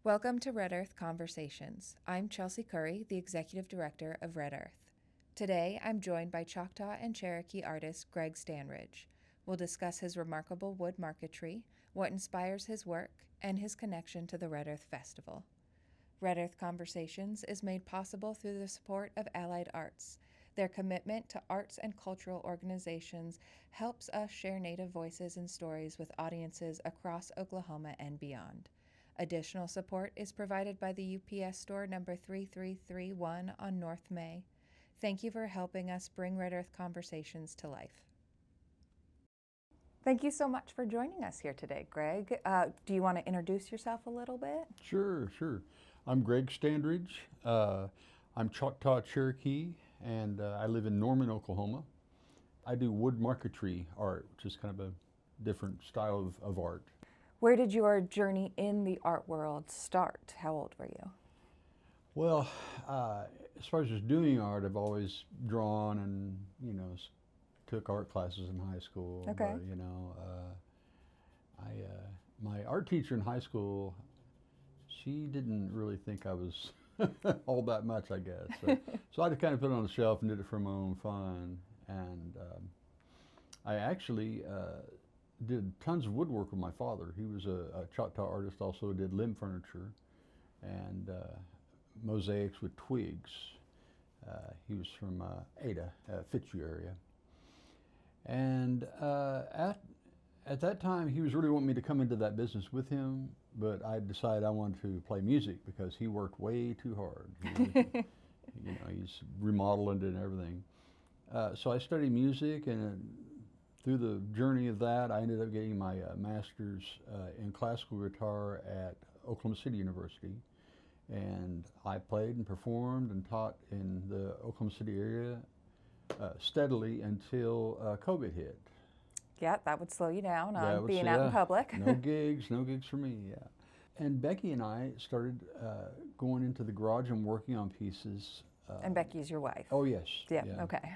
Welcome to Red Earth Conversations. I'm Chelsey Curry, the Executive Director of Red Earth. Today, I'm joined by Choctaw and Cherokee artist Gregg Standridge. We'll discuss his remarkable wood marquetry, what inspires his work, and his connection to the Red Earth Festival. Red Earth Conversations is made possible through the support of Allied Arts. Their commitment to arts and cultural organizations helps us share Native voices and stories with audiences across Oklahoma and beyond. Additional support is provided by the UPS store number 3331 on North May. Thank you for helping us bring Red Earth Conversations to life. Thank you so much for joining us here today, Gregg. Do you want to introduce yourself a little bit? Sure. I'm Gregg Standridge. I'm Choctaw Cherokee, and I live in Norman, Oklahoma. I do wood marquetry art, which is kind of a different style of art. Where did your journey in the art world start? How old were you? Well, as far as just doing art, I've always drawn and, took art classes in high school. Okay. But, my art teacher in high school, she didn't really think I was all that much, I guess. So I just kind of put it on the shelf and did it for my own fun. And I actually did tons of woodwork with my father. He was a Choctaw artist, also did limb furniture and mosaics with twigs. He was from Ada, Fitzhugh area. And at that time, he was really wanting me to come into that business with him, but I decided I wanted to play music because he worked way too hard. He's remodeling it and everything. So I studied music, and through the journey of that, I ended up getting my master's in classical guitar at Oklahoma City University. And I played and performed and taught in the Oklahoma City area steadily until COVID hit. Yeah, that would slow you down on being out in public. No gigs for me, yeah. And Becky and I started going into the garage and working on pieces. And Becky's your wife? Oh, yes. Yeah, okay.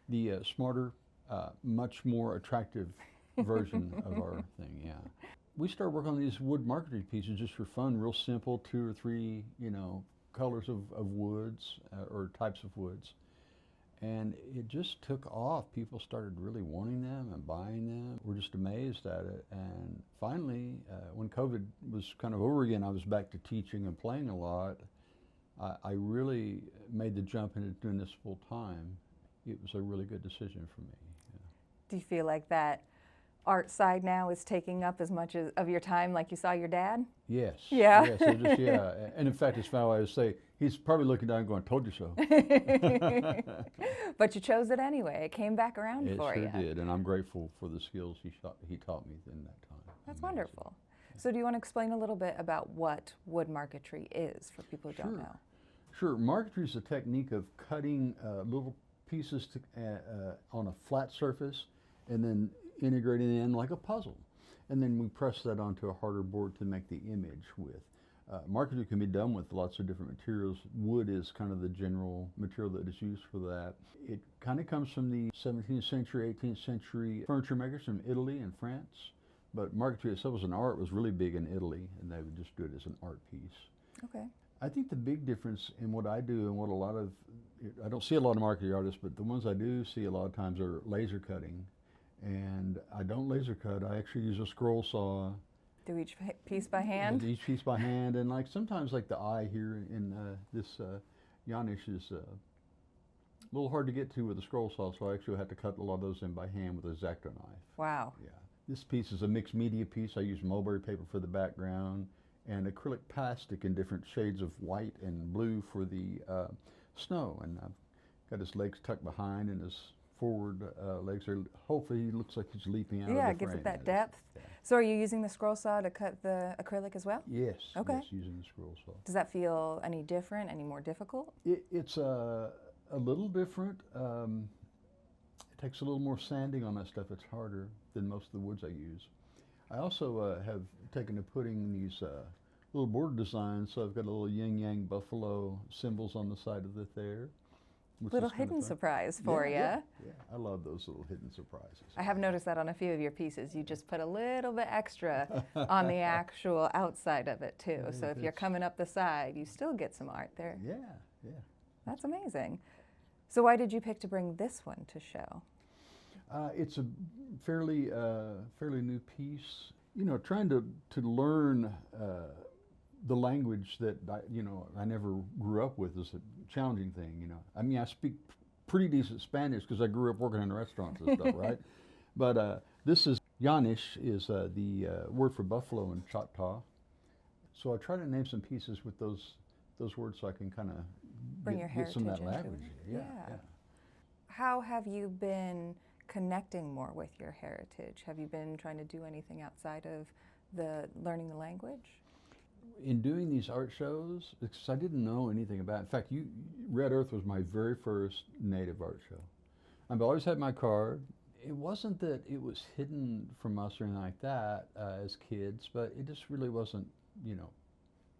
The smarter, much more attractive version of our thing, yeah. We started working on these wood marquetry pieces just for fun, real simple, 2 or 3, colors of woods or types of woods. And it just took off. People started really wanting them and buying them. We're just amazed at it. And finally, when COVID was kind of over again, I was back to teaching and playing a lot. I really made the jump into doing this full time. It was a really good decision for me. Yeah. Do you feel like that art side now is taking up as much of your time like you saw your dad? Yes. Yeah. Yes, yeah. And in fact, it's funny I would say, he's probably looking down and going, "Told you so." But you chose it anyway. It came back around for you. It sure did, and I'm grateful for the skills he taught me in that time. That's wonderful. So do you want to explain a little bit about what wood marquetry is for people who don't know? Sure. Marquetry is a technique of cutting little pieces on a flat surface and then integrating it in like a puzzle. And then we press that onto a harder board to make the image with. Marquetry can be done with lots of different materials. Wood is kind of the general material that is used for that. It kind of comes from the 17th century, 18th century furniture makers from Italy and France. But marquetry itself as an art was really big in Italy, and they would just do it as an art piece. Okay. I think the big difference in what I do and what I don't see a lot of marquetry artists, but the ones I do see a lot of times are laser cutting. And I don't laser cut, I actually use a scroll saw. Do each piece by hand? Each piece by hand, and sometimes the eye here in this Yanish is a little hard to get to with a scroll saw, so I actually have to cut a lot of those in by hand with a X-Acto knife. Wow. Yeah. This piece is a mixed media piece. I use mulberry paper for the background and acrylic plastic in different shades of white and blue for the snow. And I've got his legs tucked behind and his forward legs are, hopefully he looks like he's leaping out of the frame. Yeah, it gives it that depth. Yeah. So are you using the scroll saw to cut the acrylic as well? Yes. Okay. Yes, using the scroll saw. Does that feel any different, any more difficult? It's a little different. It takes a little more sanding on that stuff. It's harder than most of the woods I use. I also have taken to putting these little border designs, so I've got a little yin-yang buffalo symbols on the side of it there. Which Little is kind of hidden fun. surprise for you. Yeah, I love those little hidden surprises. I have noticed that on a few of your pieces. You just put a little bit extra on the actual outside of it too. So if you're coming up the side, you still get some art there. Yeah, yeah. That's amazing. So why did you pick to bring this one to show? It's a fairly new piece. You know, trying to learn the language that I never grew up with is a challenging thing. You know, I mean, I speak pretty decent Spanish because I grew up working in restaurants and stuff, right? But this is Yanish is the word for buffalo in Choctaw. So I try to name some pieces with those words so I can kind of Bring your get some of that heritage language. into it. Yeah. How have you been connecting more with your heritage? Have you been trying to do anything outside of learning the language? In doing these art shows, because I didn't know anything about it. In fact, Red Earth was my very first native art show. I've always had my card. It wasn't that it was hidden from us or anything like that as kids, but it just really wasn't,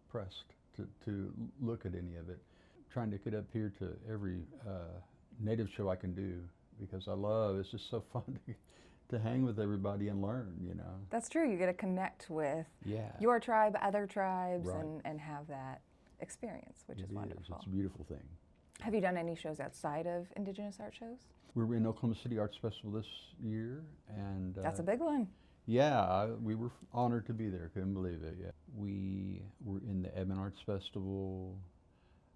pressed to look at any of it. Trying to get up here to every native show I can do because it's just so fun to hang with everybody and learn, That's true. You get to connect with Yeah. your tribe, other tribes, Right. and have that experience, which is wonderful. It's a beautiful thing. Have you done any shows outside of Indigenous art shows? We were in Oklahoma City Arts Festival this year, and That's a big one. yeah, we were honored to be there. Couldn't believe it. Yeah, we were in the Edmond Arts Festival.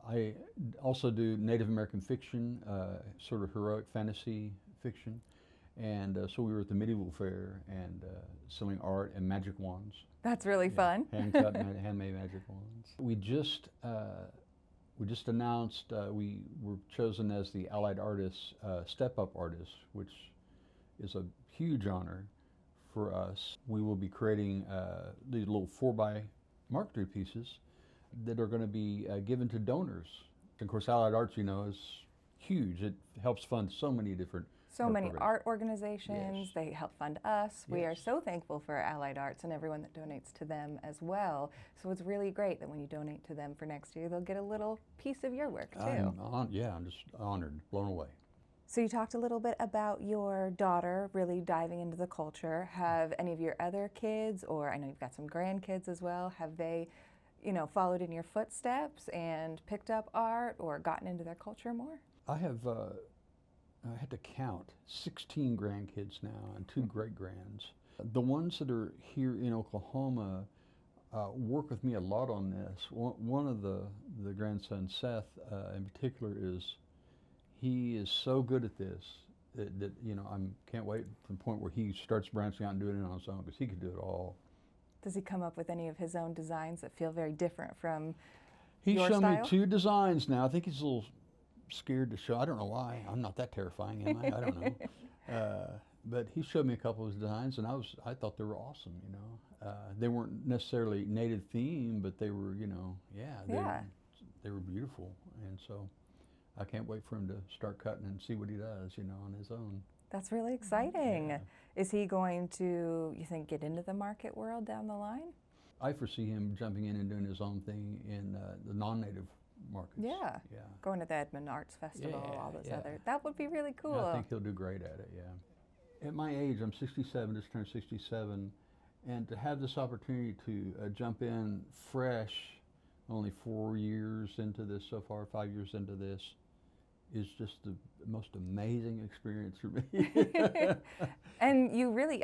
I also do Native American fiction, sort of heroic fantasy fiction, and so we were at the Medieval Fair and selling art and magic wands. That's really fun. Hand-cut, handmade magic wands. We just announced we were chosen as the Allied Artists Step-Up Artists, which is a huge honor for us. We will be creating these little 4x Marquetry pieces that are going to be given to donors. Of course, Allied Arts, is huge. It helps fund so many different Many programs. art organizations. Yes. They help fund us. We are Yes. so thankful for Allied Arts and everyone that donates to them as well. So it's really great that when you donate to them for next year, they'll get a little piece of your work too. I'm just honored, blown away. So you talked a little bit about your daughter really diving into the culture. Have any of your other kids, or I know you've got some grandkids as well, have they, followed in your footsteps and picked up art or gotten into their culture more? I have, I had to count 16 grandkids now and 2 great-grands. The ones that are here in Oklahoma work with me a lot on this. One of the grandsons, Seth, in particular, he is so good at this that I can't wait for the point where he starts branching out and doing it on his own because he could do it all. Does he come up with any of his own designs that feel very different from He's your shown style? me 2 designs now. I think he's a little scared to show. I don't know why. I'm not that terrifying, am I? I don't know. But he showed me a couple of his designs, and I thought they were awesome. They weren't necessarily native theme, but they were, they were beautiful, and so I can't wait for him to start cutting and see what he does, on his own. That's really exciting. Yeah. Is he going to, you think, get into the market world down the line? I foresee him jumping in and doing his own thing in the non-native markets. Yeah. Yeah. Going to the Edmond Arts Festival, Yeah, all those yeah. other. That would be really cool. I think he'll do great at it, yeah. At my age, I'm 67, just turned 67, and to have this opportunity to jump in fresh, only 4 years into this so far, 5 years into this, is just the most amazing experience for me. And you really,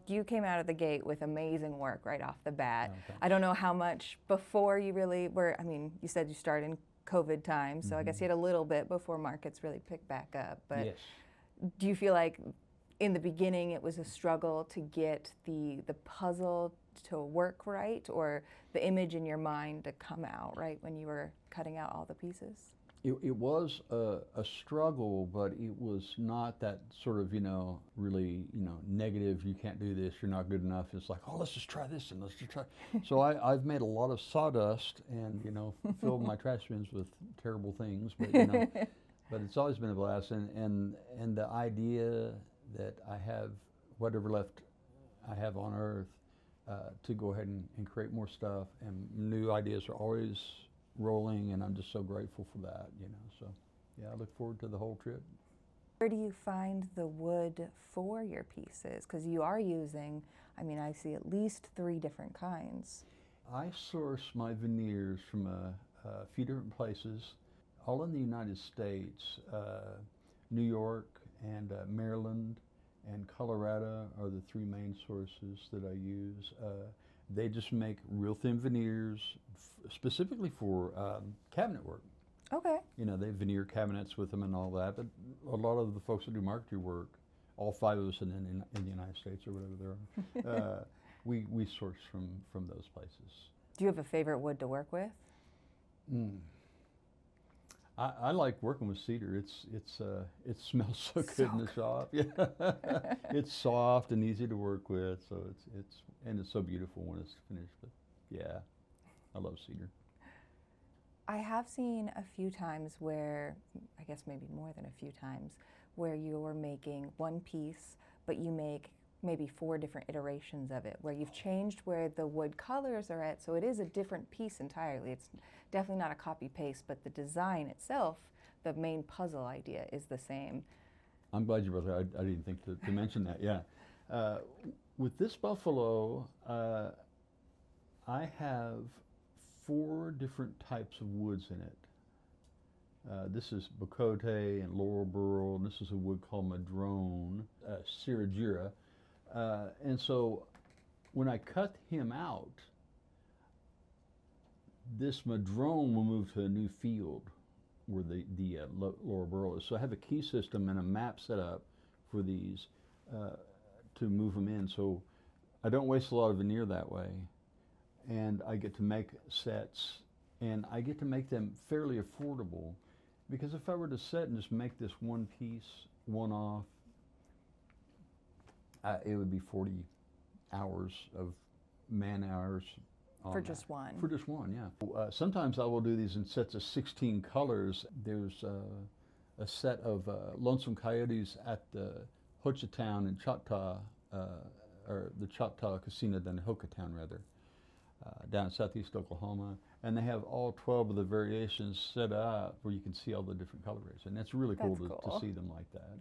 you came out of the gate with amazing work right off the bat. Oh, thanks. I don't know how much before you really were, you said you started in COVID time, so I guess you had a little bit before markets really picked back up. But Yes. do you feel like in the beginning it was a struggle to get the puzzle to work right, or the image in your mind to come out right when you were cutting out all the pieces? It was a struggle, but it was not that sort of, really, negative, you can't do this, you're not good enough. It's like, oh, let's just try this and let's just try. So I've made a lot of sawdust and, filled my trash bins with terrible things, but, but it's always been a blast. And the idea that I have whatever left I have on Earth to go ahead and create more stuff, and new ideas are always rolling, and I'm just so grateful for that, so. yeah, I look forward to the whole trip. Where do you find the wood for your pieces? Because you are using, I mean, I see at least 3 different kinds. I source my veneers from a few different places, all in the United States. New York and Maryland and Colorado are the 3 main sources that I use. They just make real thin veneers specifically for cabinet work. Okay. You know, they have veneer cabinets with them and all that, but a lot of the folks that do marquetry work, all 5 of us in the United States or whatever there are, we source from those places. Do you have a favorite wood to work with? I like working with cedar. It smells so good in the shop. Yeah, it's soft and easy to work with. So it's so beautiful when it's finished. But yeah, I love cedar. I have seen a few times where, I guess maybe more than a few times, where you're making one piece, but you make maybe 4 different iterations of it, where you've changed where the wood colors are at, so it is a different piece entirely. It's definitely not a copy-paste, but the design itself, the main puzzle idea, is the same. I'm glad you brought that. I didn't think to mention that, yeah. With this buffalo, I have 4 different types of woods in it. This is bocote and laurel burl, and this is a wood called madrone, siragira. And so when I cut him out, this madrone will move to a new field where the laurel burl is. So I have a key system and a map set up for these to move them in. So I don't waste a lot of veneer that way. And I get to make sets, and I get to make them fairly affordable, because if I were to set and just make this one piece, one off, it would be 40 hours of man hours. For just one? For just one, yeah. Sometimes I will do these in sets of 16 colors. There's a set of lonesome coyotes at the Hochatown in Choctaw, or the Choctaw Casino down in Hochatown rather, down in southeast Oklahoma. And they have all 12 of the variations set up where you can see all the different colorways. And that's really cool to see them like that.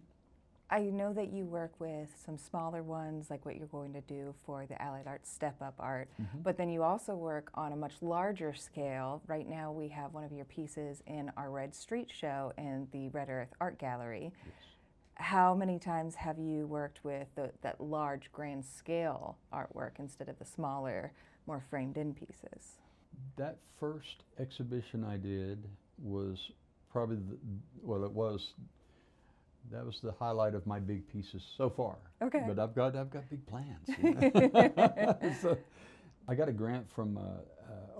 I know that you work with some smaller ones, like what you're going to do for the Allied Arts Step-Up Art, but then you also work on a much larger scale. Right now we have one of your pieces in our Red Street show in the Red Earth Art Gallery. Yes. How many times have you worked with that large grand scale artwork instead of the smaller, more framed in pieces? That first exhibition I did was probably, that was the highlight of my big pieces so far. Okay. But I've got big plans. You know? So I got a grant from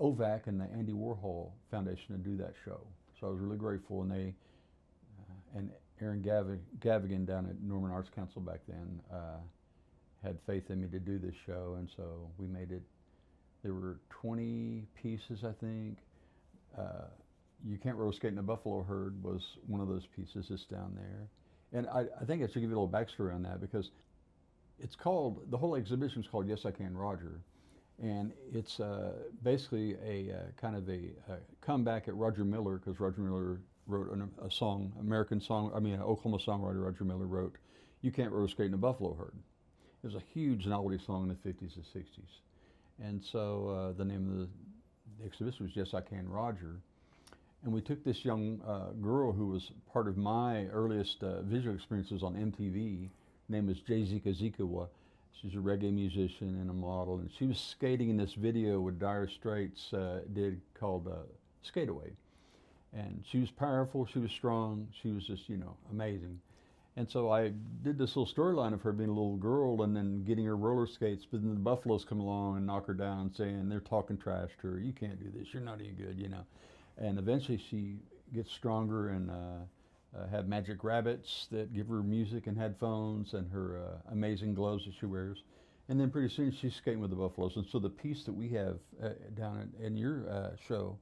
OVAC and the Andy Warhol Foundation to do that show. So I was really grateful, and they and Aaron Gavigan down at Norman Arts Council back then had faith in me to do this show, and so we made it. There were 20 pieces, I think. You Can't Roller Skate in a Buffalo Herd was one of those pieces that's down there. And I think I should give you a little backstory on that, because it's called, the whole exhibition is called Yes I Can Roger. And it's basically a kind of a comeback at Roger Miller, because Roger Miller wrote a song, Oklahoma songwriter Roger Miller wrote You Can't Roller Skate in a Buffalo Herd. It was a huge novelty song in the 50s and 60s. And so the name of the exhibition was Yes I Can Roger. And we took this young girl who was part of my earliest visual experiences on MTV. Her name was Jazika Zikawa. She's a reggae musician and a model, and she was skating in this video with Dire Straits did called Skate Away. And she was powerful, she was strong, she was just, amazing. And so I did this little storyline of her being a little girl and then getting her roller skates, but then the buffaloes come along and knock her down, saying they're talking trash to her. You can't do this, you're not any good, And eventually she gets stronger and have magic rabbits that give her music and headphones, and her amazing gloves that she wears. And then pretty soon she's skating with the buffaloes. And so the piece that we have down in your show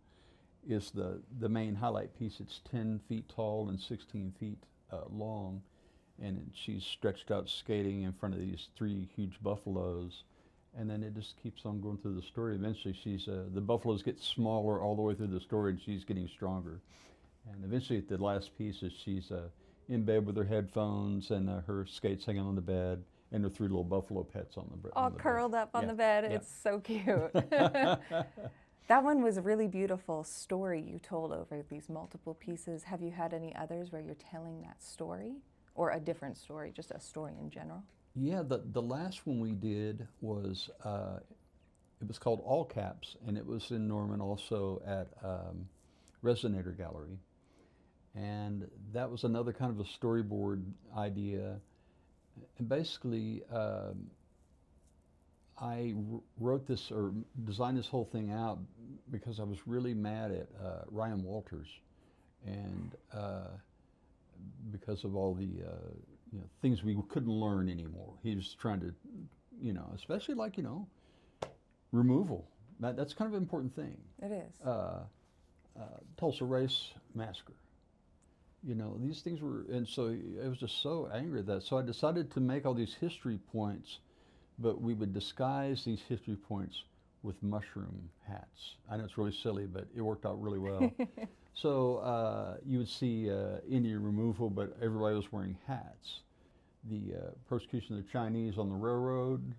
is the main highlight piece. It's 10 feet tall and 16 feet long. And she's stretched out skating in front of these 3 huge buffaloes. And then it just keeps on going through the story. Eventually the buffaloes get smaller all the way through the story, and she's getting stronger. And eventually at the last piece is she's in bed with her headphones and her skates hanging on the bed and her three little buffalo pets on the All on the curled bed. up on Yeah, the bed. yeah. It's so cute. That one was a really beautiful story you told over these multiple pieces. Have you had any others where you're telling that story, or a different story, just a story in general? Yeah, the last one we did was it was called All Caps, and it was in Norman, also at Resonator Gallery, and that was another kind of a storyboard idea. And basically, I wrote this or designed this whole thing out because I was really mad at Ryan Walters, and because of all the things we couldn't learn anymore. He was trying to, especially like removal. That's kind of an important thing. It is. Tulsa Race Massacre. These things were, and so I was just so angry at that. So I decided to make all these history points, but we would disguise these history points with mushroom hats. I know it's really silly, but it worked out really well. So you would see Indian removal, but everybody was wearing hats. The persecution of the Chinese on the railroad,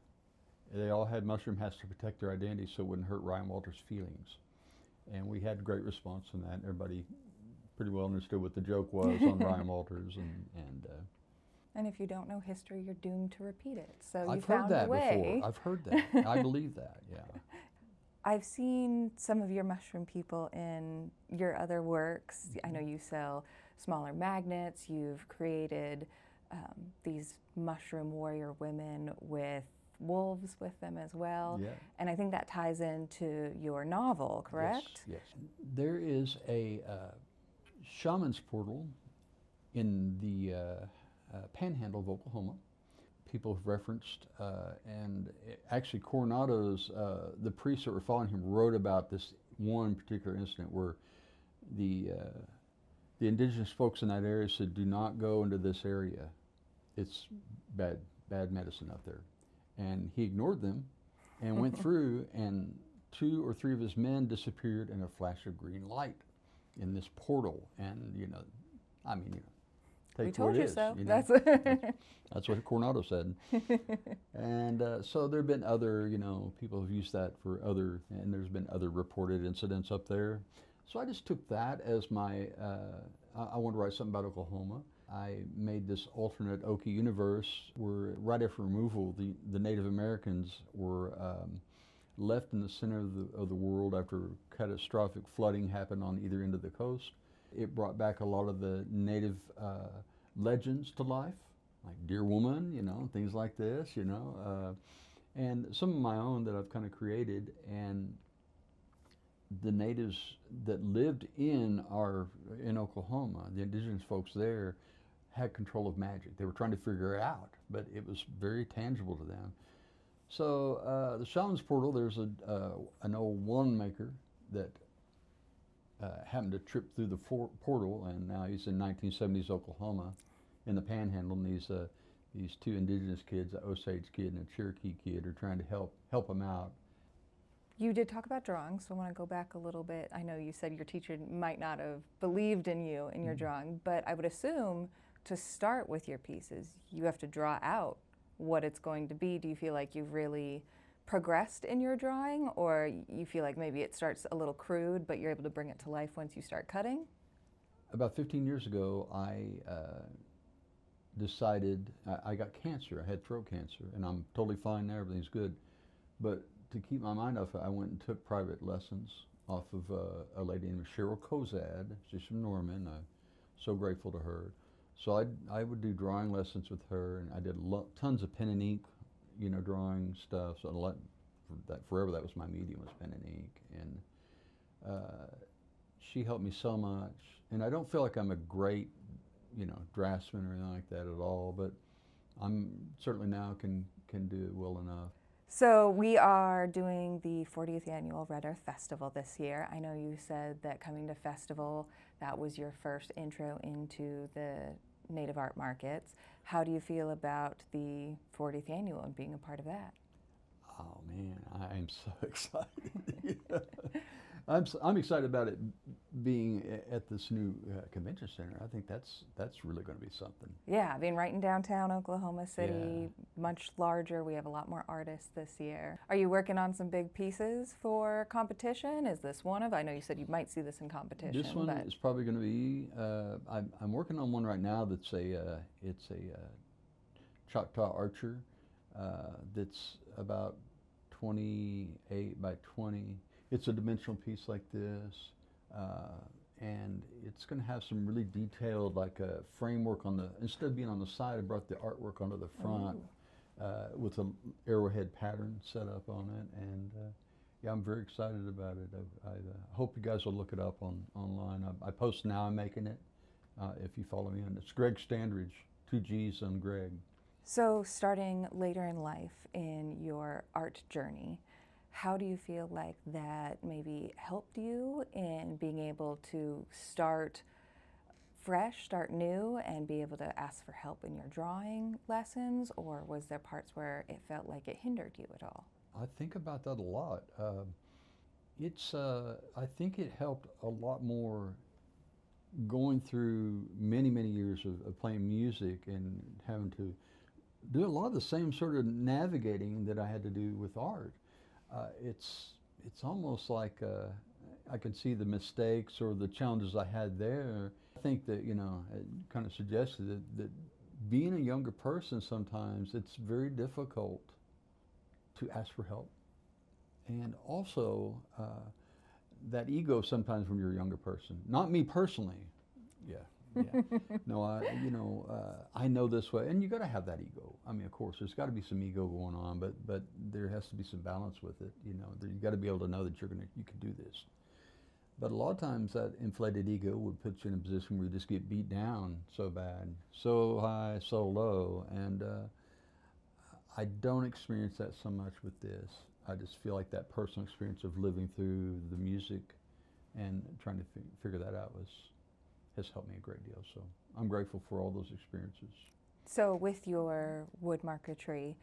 they all had mushroom hats to protect their identity so it wouldn't hurt Ryan Walters' feelings. And we had great response from that. Everybody pretty well understood what the joke was on Ryan Walters. And if you don't know history, you're doomed to repeat it. So you I've heard found that a way. before. I've heard that. I believe that, yeah. I've seen some of your mushroom people in your other works. I know you sell smaller magnets. You've created these mushroom warrior women with wolves with them as well. Yeah. And I think that ties into your novel, correct? Yes, yes. There is a shaman's portal in the panhandle of Oklahoma. People have referenced, and actually Coronado's, the priests that were following him wrote about this one particular incident where the indigenous folks in that area said, do not go into this area. It's bad medicine up there. And he ignored them and went through, and 2 or 3 of his men disappeared in a flash of green light in this portal. And, take We told you it is, so. That's what Coronado said. And so there have been other, people have used that for other, and there's been other reported incidents up there. So I just took that as my, I wanted to write something about Oklahoma. I made this alternate Okie universe where right after removal, the Native Americans were left in the center of the world after catastrophic flooding happened on either end of the coast. It brought back a lot of the Native legends to life, like Dear Woman, things like this, and some of my own that I've kind of created. And the natives that lived in Oklahoma, the indigenous folks there, had control of magic. They were trying to figure it out, but it was very tangible to them. So the Shaman's Portal, there's an old wand maker that happened to trip through the portal, and now he's in 1970s Oklahoma in the Panhandle, and these 2 indigenous kids, an Osage kid and a Cherokee kid, are trying to help him out. You did talk about drawing, so I want to go back a little bit. I know you said your teacher might not have believed in you in your drawing, but I would assume to start with your pieces, you have to draw out what it's going to be. Do you feel like you've really progressed in your drawing, or you feel like maybe it starts a little crude, but you're able to bring it to life once you start cutting? About 15 years ago, I decided, I got cancer. I had throat cancer, and I'm totally fine now, everything's good. But to keep my mind off it, I went and took private lessons off of a lady named Cheryl Kozad. She's from Norman. I'm so grateful to her. So I would do drawing lessons with her, and I did tons of pen and ink, drawing stuff. So forever that was my medium, was pen and ink. And she helped me so much. And I don't feel like I'm a great, draftsman or anything like that at all, but I'm certainly now can do it well enough. So we are doing the 40th annual Red Earth Festival this year. I know you said that coming to festival, that was your first intro into the native art markets. How do you feel about the 40th annual and being a part of that? Oh man, I'm so excited. I'm excited about it being at this new convention center, I think that's really going to be something. Yeah, being right in downtown Oklahoma City, Yeah. much larger. We have a lot more artists this year. Are you working on some big pieces for competition? Is this one of? I know you said you might see this in competition. This one is probably going to be. I'm working on one right now that's it's a Choctaw archer that's about 28 by 20. It's a dimensional piece like this, and it's going to have some really detailed, like a framework on the, instead of being on the side, I brought the artwork onto the front with an arrowhead pattern set up on it, and yeah, I'm very excited about it. I hope you guys will look it up online. I post now I'm making it, if you follow me on. It's Gregg Standridge, 2 G's on Gregg. So starting later in life in your art journey, how do you feel like that maybe helped you in being able to start fresh, start new, and be able to ask for help in your drawing lessons? Or was there parts where it felt like it hindered you at all? I think about that a lot. I think it helped a lot more going through many, many years of playing music and having to do a lot of the same sort of navigating that I had to do with art. It's almost like I can see the mistakes or the challenges I had there. I think that, you know, it kind of suggested that being a younger person sometimes it's very difficult to ask for help. And also that ego sometimes when you're a younger person. Not me personally. Yeah. Yeah. No, I know this way, and you got to have that ego. I mean, of course, there's got to be some ego going on, but there has to be some balance with it. You know, you got to be able to know that you can do this. But a lot of times that inflated ego would put you in a position where you just get beat down so bad, so high, so low, and I don't experience that so much with this. I just feel like that personal experience of living through the music and trying to figure that out has helped me a great deal. So I'm grateful for all those experiences. So with your wood marquetry,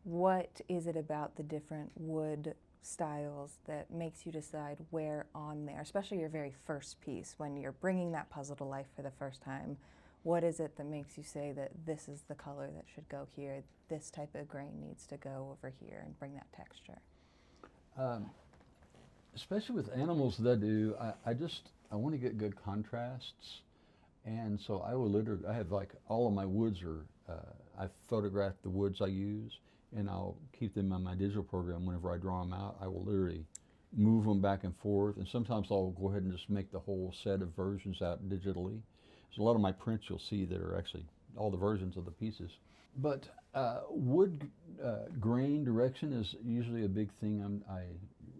what is it about the different wood styles that makes you decide where on there, especially your very first piece, when you're bringing that puzzle to life for the first time, what is it that makes you say that this is the color that should go here, this type of grain needs to go over here and bring that texture? Especially with animals that I do, I want to get good contrasts, and so I have like all of my woods I photograph the woods I use, and I'll keep them in my digital program. Whenever I draw them out, I will literally move them back and forth, and sometimes I'll go ahead and just make the whole set of versions out digitally. So a lot of my prints you'll see that are actually all the versions of the pieces. But wood grain direction is usually a big thing I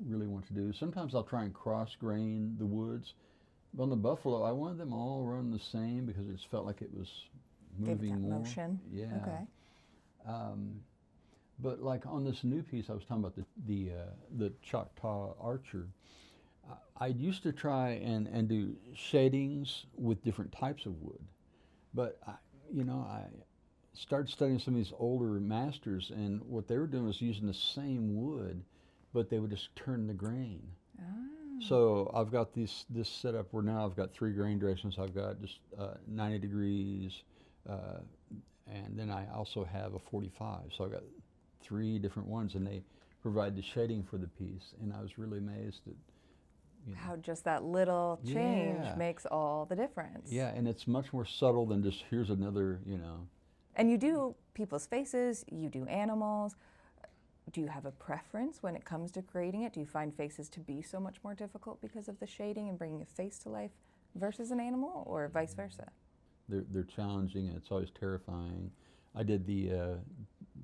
really want to do. Sometimes I'll try and cross grain the woods. But on the buffalo, I wanted them all run the same because it just felt like it was moving more. Motion. Yeah. Okay. But like on this new piece, I was talking about the Choctaw archer. I used to try and do shadings with different types of wood, but I started studying some of these older masters, and what they were doing was using the same wood, but they would just turn the grain. Ah. So I've got this setup where now I've got 3 grain directions. I've got just 90 degrees, and then I also have a 45. So I've got 3 different ones, and they provide the shading for the piece. And I was really amazed at how just that little change makes all the difference. Yeah, and it's much more subtle than just here's another, And you do people's faces, you do animals. Do you have a preference when it comes to creating it? Do you find faces to be so much more difficult because of the shading and bringing a face to life versus an animal, or vice versa? They're challenging, and it's always terrifying. I did the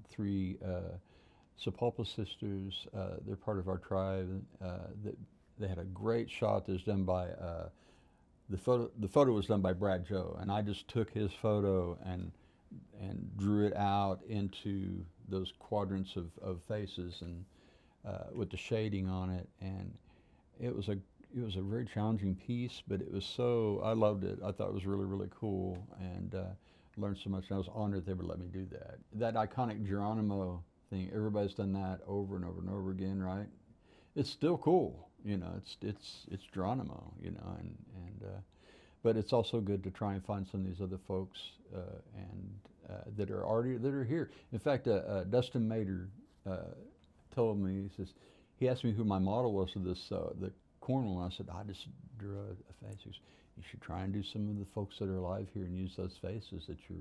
3 Sepulpa sisters. They're part of our tribe. They had a great shot that was done by, the photo was done by Brad Joe, and I just took his photo and drew it out into those quadrants of faces and with the shading on it, and it was a very challenging piece, but I loved it. I thought it was really, really cool, and learned so much, and I was honored they would let me do that. That iconic Geronimo thing, everybody's done that over and over and over again, right? It's still cool. You know, it's Geronimo. You know, but it's also good to try and find some of these other folks that are here. In fact, Dustin Mader told me, he says, he asked me who my model was for this the Cornwall. And I said, I just drew a face. He goes, you should try and do some of the folks that are alive here and use those faces that you're,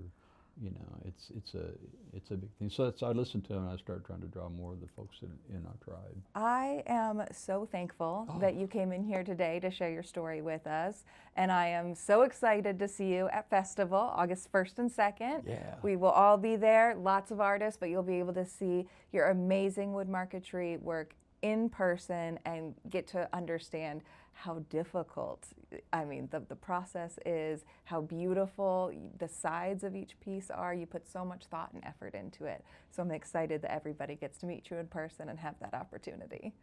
you know, it's a big thing. So I listened to him and I started trying to draw more of the folks in our tribe. I am so thankful that you came in here today to share your story with us. And I am so excited to see you at Festival, August 1st and 2nd. Yeah. We will all be there, lots of artists, but you'll be able to see your amazing wood marquetry work in person and get to understand how difficult, I mean, the process is, how beautiful the sides of each piece are. You put so much thought and effort into it. So I'm excited that everybody gets to meet you in person and have that opportunity.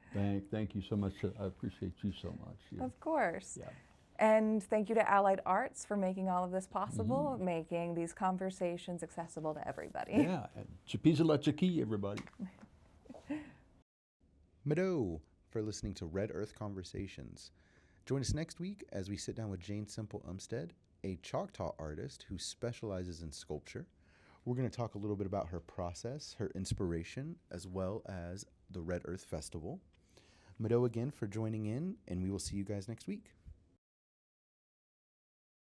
Thank you so much. I appreciate you so much. Yeah. Of course. Yeah. And thank you to Allied Arts for making all of this possible, making these conversations accessible to everybody. Yeah. Chapisa la chaki, everybody. Mado for listening to Red Earth Conversations. Join us next week as we sit down with Jane Semple Umstead, a Choctaw artist who specializes in sculpture. We're going to talk a little bit about her process, her inspiration, as well as the Red Earth Festival. Mado again for joining in, and we will see you guys next week.